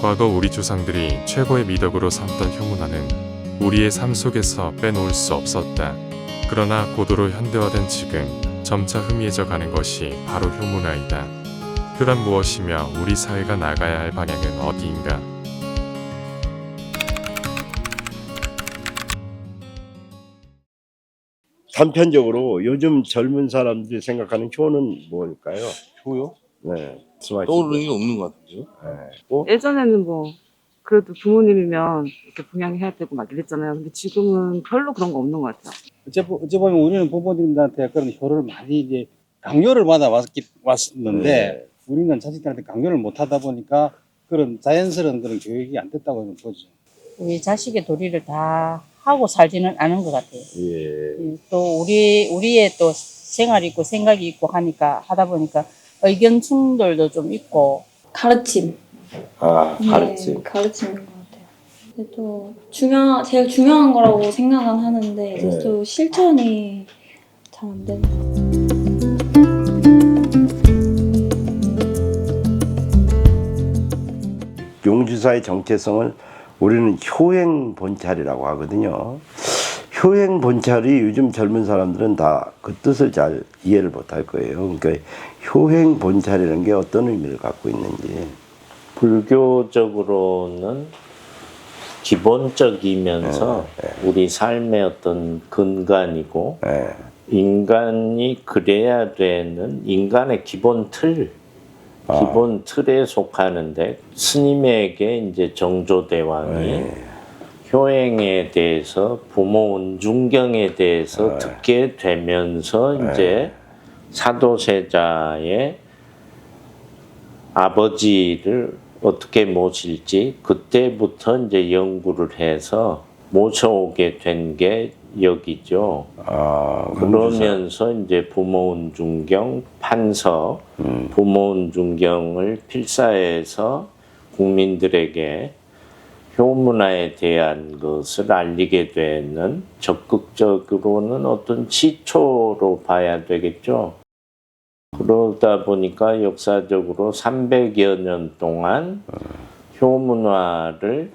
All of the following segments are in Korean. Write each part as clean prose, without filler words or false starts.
과거 우리 조상들이 최고의 미덕으로 삼던 효문화는 우리의 삶 속에서 빼놓을 수 없었다. 그러나 고도로 현대화된 지금 점차 흐미해져 가는 것이 바로 효문화이다. 효란 무엇이며 우리 사회가 나가야 할 방향은 어디인가? 단편적으로 요즘 젊은 사람들이 생각하는 효는 뭘까요? 효요? 네. 떠오르는 게 없는 것 같은데요? 네. 예전에는 뭐 그래도 부모님이면 이렇게 봉양해야 되고 막 이랬잖아요. 근데 지금은 별로 그런 거 없는 것 같아요. 어찌 보면 우리는 부모님들한테 그런 효를 많이 이제 강요를 왔는데 네. 우리는 자식들한테 강요를 못 하다 보니까 그런 자연스러운 그런 교육이 안 됐다고 저는 보죠. 우리 자식의 도리를 다 하고 살지는 않은 것 같아요. 예. 또 우리의 또 생활이 있고 생각이 있고 하니까 하다 보니까 의견 충돌도 좀 있고. 가르침. 가르침. 네, 가르치는 것 같아요. 근데 또 제일 중요한 거라고 생각은 하는데 이제 네. 또 실천이 잘 안 되는 것 같아요. 용주사의 정체성을 우리는 효행 본찰이라고 하거든요. 효행 본찰이 요즘 젊은 사람들은 다 그 뜻을 잘 이해를 못할 거예요. 그러니까 효행 본찰이라는 게 어떤 의미를 갖고 있는지. 불교적으로는 기본적이면서 우리 삶의 어떤 근간이고 네. 인간이 그래야 되는 인간의 기본 틀, 기본 틀에 속하는데 스님에게 이제 정조대왕이 효행에 대해서 부모 운중경에 대해서 듣게 되면서 이제 사도세자의 아버지를 어떻게 모실지 그때부터 이제 연구를 해서 모셔오게 된 게 여기죠. 그러면서 이제 부모운중경 판서, 부모운중경을 필사해서 국민들에게 효문화에 대한 것을 알리게 되는 적극적으로는 어떤 시초로 봐야 되겠죠. 그러다 보니까 역사적으로 300여 년 동안 효문화를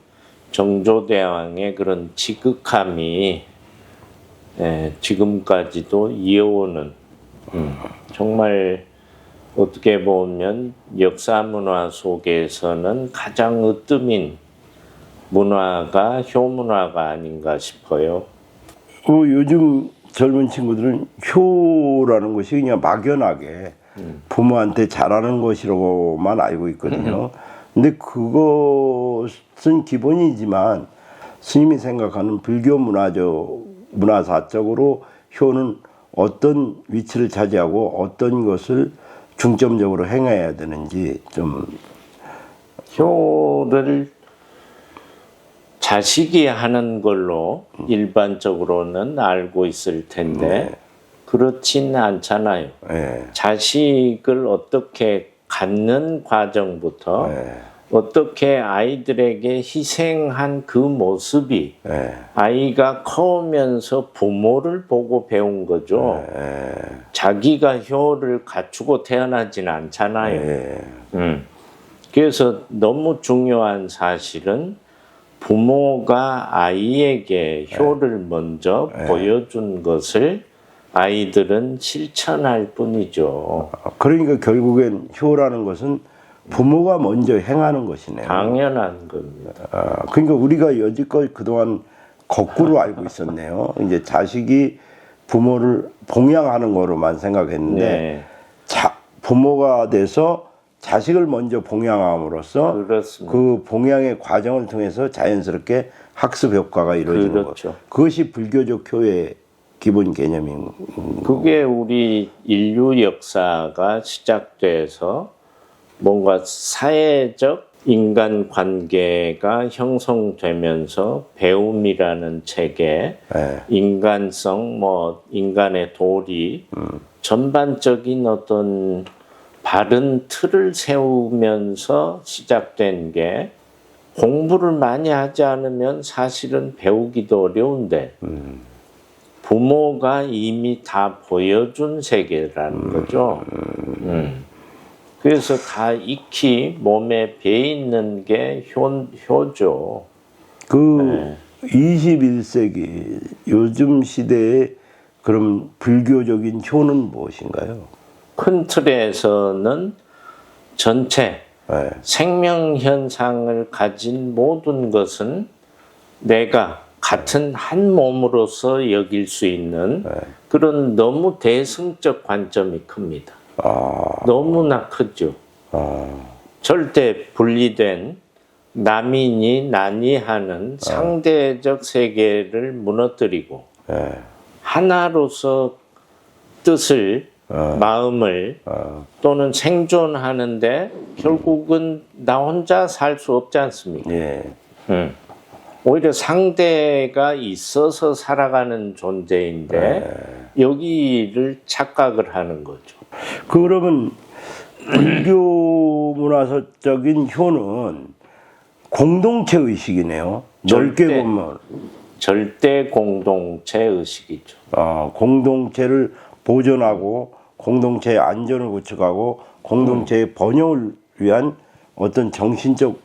정조대왕의 그런 지극함이 지금까지도 이어오는 정말 어떻게 보면 역사 문화 속에서는 가장 으뜸인 문화가 효문화가 아닌가 싶어요. 요즘 젊은 친구들은 효라는 것이 그냥 막연하게 부모한테 잘하는 것이라고만 알고 있거든요. 근데 그것은 기본이지만 스님이 생각하는 불교 문화사적으로 효는 어떤 위치를 차지하고 어떤 것을 중점적으로 행해야 되는지 좀. 효를 자식이 하는 걸로 일반적으로는 알고 있을 텐데 그렇진 않잖아요. 자식을 어떻게 갖는 과정부터 어떻게 아이들에게 희생한 그 모습이 아이가 커오면서 부모를 보고 배운 거죠. 자기가 효를 갖추고 태어나진 않잖아요. 그래서 너무 중요한 사실은 부모가 아이에게 효를 먼저 보여준 것을 아이들은 실천할 뿐이죠. 그러니까 결국엔 효라는 것은 부모가 먼저 행하는 것이네요. 당연한 겁니다. 그러니까 우리가 여지껏 그동안 거꾸로 알고 있었네요. 이제 자식이 부모를 봉양하는 거로만 생각했는데 부모가 돼서 자식을 먼저 봉양함으로써 그렇습니다. 그 봉양의 과정을 통해서 자연스럽게 학습 효과가 이루어지는 그렇죠. 것. 그것이 불교적 효의 기본 개념인 그게 우리 인류 역사가 시작돼서 뭔가 사회적 인간관계가 형성되면서 배움이라는 체계, 인간성, 인간의 도리, 전반적인 어떤 바른 틀을 세우면서 시작된 게 공부를 많이 하지 않으면 사실은 배우기도 어려운데 부모가 이미 다 보여준 세계라는 거죠. 그래서 다 익히 몸에 배 있는 게 효죠. 그 21세기 요즘 시대의 그럼 불교적인 효는 무엇인가요? 큰 틀에서는 전체 네. 생명 현상을 가진 모든 것은 내가 같은 한 몸으로서 여길 수 있는 그런 너무 대승적 관점이 큽니다. 너무나 크죠. 절대 분리된 남이니 나니 하는 상대적 세계를 무너뜨리고 하나로서 뜻을 마음을 또는 생존하는데 결국은 나 혼자 살 수 없지 않습니까? 예. 오히려 상대가 있어서 살아가는 존재인데 여기를 착각을 하는 거죠. 그러면 불교 문화적인 효는 공동체 의식이네요. 넓게 절대. 보면 절대 공동체 의식이죠. 공동체를 보존하고 공동체의 안전을 구축하고 공동체의 번영을 위한 어떤 정신적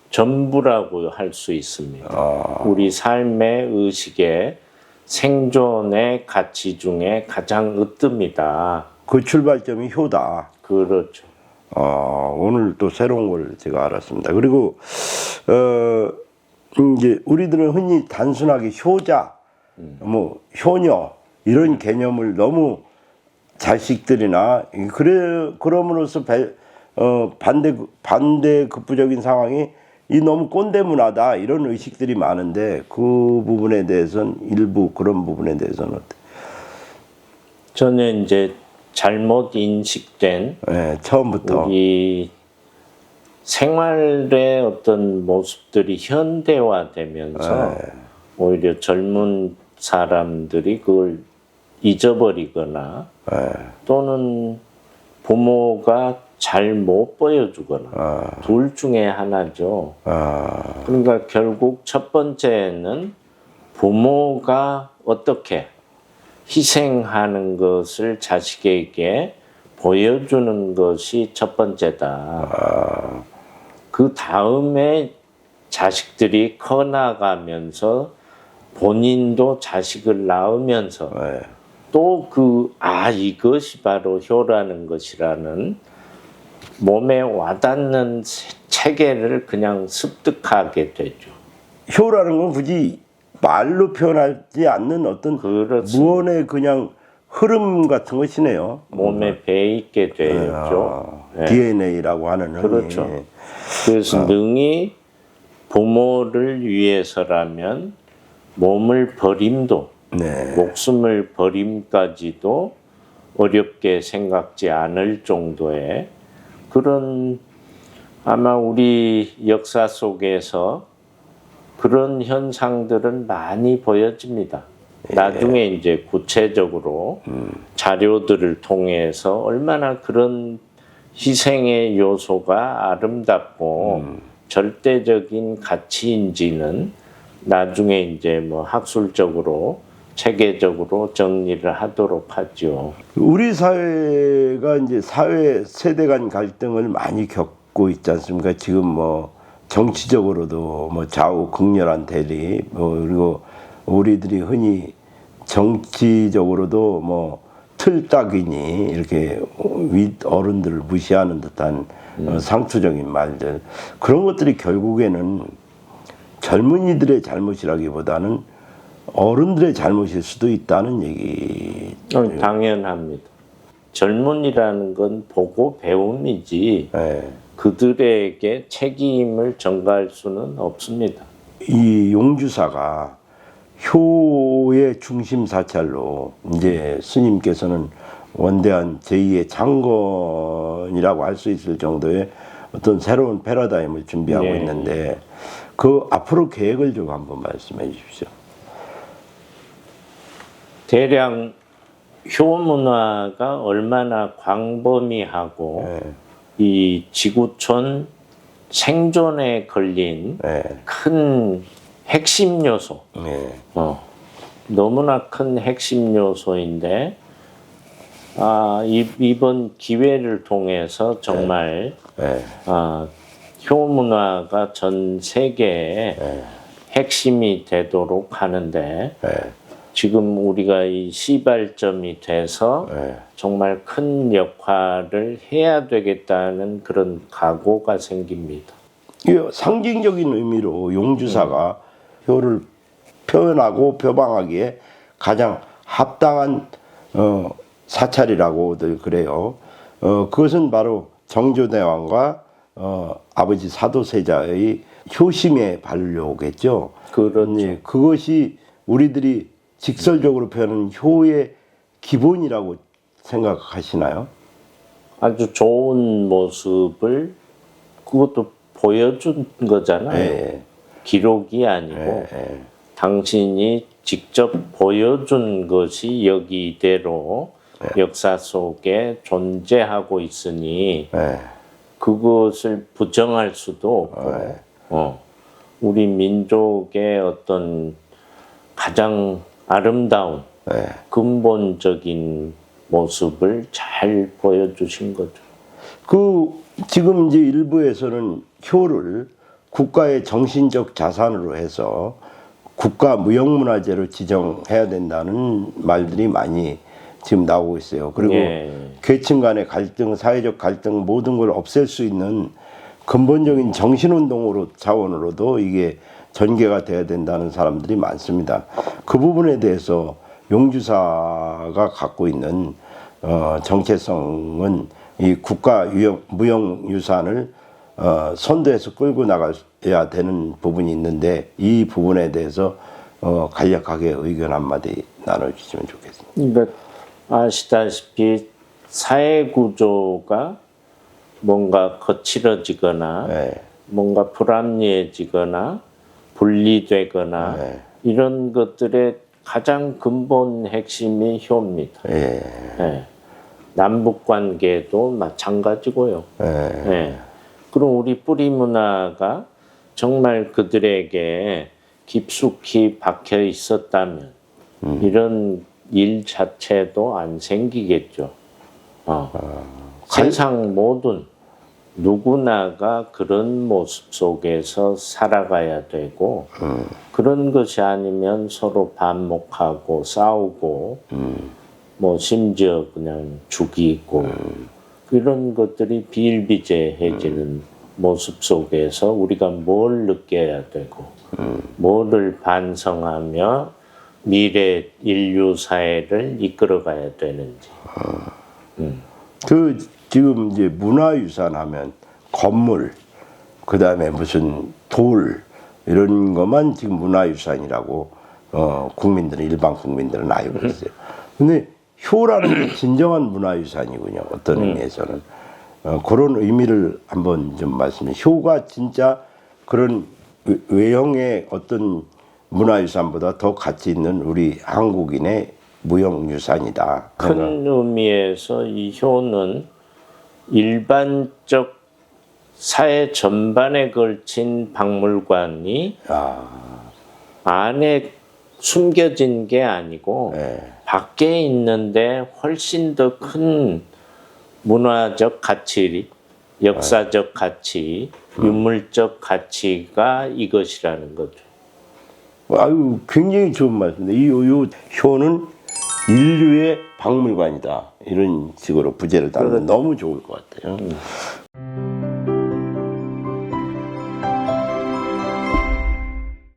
전부라고 할 수 있습니다. 우리 삶의 의식의 생존의 가치 중에 가장 으뜸이다. 그 출발점이 효다. 그렇죠. 오늘 또 새로운 걸 제가 알았습니다. 그리고 이제 우리들은 흔히 단순하게 효자, 뭐 효녀 이런 개념을 너무 자식들이나 그럼으로써 반대급부적인 상황이 이 너무 꼰대 문화다 이런 의식들이 많은데 그 부분에 대해서는 일부 그런 부분에 대해서는 어때요? 저는 이제 잘못 인식된 처음부터 우리 생활의 어떤 모습들이 현대화되면서 오히려 젊은 사람들이 그걸 잊어버리거나 또는 부모가 잘 못 보여주거나 둘 중에 하나죠. 그러니까 결국 첫 번째는 부모가 어떻게 희생하는 것을 자식에게 보여주는 것이 첫 번째다. 그 다음에 자식들이 커나가면서 본인도 자식을 낳으면서 또 이것이 바로 효라는 것이라는 몸에 와닿는 체계를 그냥 습득하게 되죠. 효라는 건 굳이 말로 표현하지 않는 어떤 그렇습니다. 무언의 그냥 흐름 같은 것이네요. 몸에 배 있게 되죠. DNA라고 하는 흔히. 그렇죠. 그래서 능히 부모를 위해서라면 몸을 버림도 목숨을 버림까지도 어렵게 생각지 않을 정도의 그런 아마 우리 역사 속에서 그런 현상들은 많이 보여집니다. 나중에 이제 구체적으로 자료들을 통해서 얼마나 그런 희생의 요소가 아름답고 절대적인 가치인지는 나중에 이제 뭐 학술적으로 체계적으로 정리를 하도록 하죠. 우리 사회가 이제 사회 세대 간 갈등을 많이 겪고 있지 않습니까? 지금 뭐 정치적으로도 뭐 좌우 극렬한 대립, 그리고 우리들이 흔히 정치적으로도 뭐 틀딱이니 이렇게 윗 어른들을 무시하는 듯한 상투적인 말들, 그런 것들이 결국에는 젊은이들의 잘못이라기보다는 어른들의 잘못일 수도 있다는 얘기. 당연합니다. 젊은이라는 건 보고 배움이지 그들에게 책임을 전가할 수는 없습니다. 이 용주사가 효의 중심 사찰로 이제 스님께서는 원대한 제2의 창건이라고 할 수 있을 정도의 어떤 새로운 패러다임을 준비하고 있는데 그 앞으로 계획을 좀 한번 말씀해 주십시오. 대략 효문화가 얼마나 광범위하고 이 지구촌 생존에 걸린 큰 핵심 요소, 너무나 큰 핵심 요소인데 이번 기회를 통해서 정말 네. 효문화가 전 세계의 네. 핵심이 되도록 하는데 네. 지금 우리가 이 시발점이 돼서 네. 정말 큰 역할을 해야 되겠다는 그런 각오가 생깁니다. 이 상징적인 의미로 용주사가 효를 표현하고 표방하기에 가장 합당한 사찰이라고들 그래요. 그것은 바로 정조대왕과 아버지 사도세자의 효심의 반려겠죠. 그렇죠. 예, 그것이 우리들이 직설적으로 표현하는 효의 기본이라고 생각하시나요? 아주 좋은 모습을 그것도 보여준 거잖아요. 예, 기록이 아니고 예. 당신이 직접 보여준 것이 여기 이대로 역사 속에 존재하고 있으니 예. 그것을 부정할 수도 없고 우리 민족의 어떤 가장 아름다운 근본적인 모습을 잘 보여주신 거죠. 지금 이제 일부에서는 효를 국가의 정신적 자산으로 해서 국가 무형문화재로 지정해야 된다는 말들이 많이 지금 나오고 있어요. 그리고 계층 간의 갈등, 사회적 갈등 모든 걸 없앨 수 있는 근본적인 정신운동으로 차원으로도 이게 전개가 돼야 된다는 사람들이 많습니다. 그 부분에 대해서 용주사가 갖고 있는 정체성은 이 국가 무형유산을 선도해서 끌고 나가야 되는 부분이 있는데 이 부분에 대해서 간략하게 의견 한마디 나눠주시면 좋겠습니다. 그러니까 아시다시피 사회 구조가 뭔가 거칠어지거나 뭔가 불합리해지거나 분리되거나 이런 것들의 가장 근본 핵심이 효입니다. 남북 관계도 마찬가지고요. 그럼 우리 뿌리 문화가 정말 그들에게 깊숙이 박혀 있었다면 이런 일 자체도 안 생기겠죠. 세상 모든 누구나가 그런 모습 속에서 살아가야 되고 그런 것이 아니면 서로 반목하고 싸우고 뭐 심지어 그냥 죽이고 이런 것들이 비일비재해지는 모습 속에서 우리가 뭘 느껴야 되고 뭐를 반성하며 미래 인류 사회를 이끌어가야 되는지. 지금 이제 문화유산 하면 건물, 그 다음에 무슨 돌 이런 것만 지금 문화유산이라고 국민들은 일반 국민들은 알고 있어요. 근데 효라는 게 진정한 문화유산이군요. 어떤 의미에서는 그런 의미를 한번 좀 말씀해. 효가 진짜 그런 외형의 어떤 문화유산보다 더 가치 있는 우리 한국인의 무형유산이다. 큰 의미에서 이 효는 일반적 사회 전반에 걸친 박물관이 안에 숨겨진 게 아니고 밖에 있는데 훨씬 더 큰 문화적 가치, 역사적 가치, 유물적 가치가 이것이라는 거죠. 아유, 굉장히 좋은 말씀인데 이 효는 인류의 박물관이다. 이런 식으로 부제를 따르면 너무 좋을 것 같아요.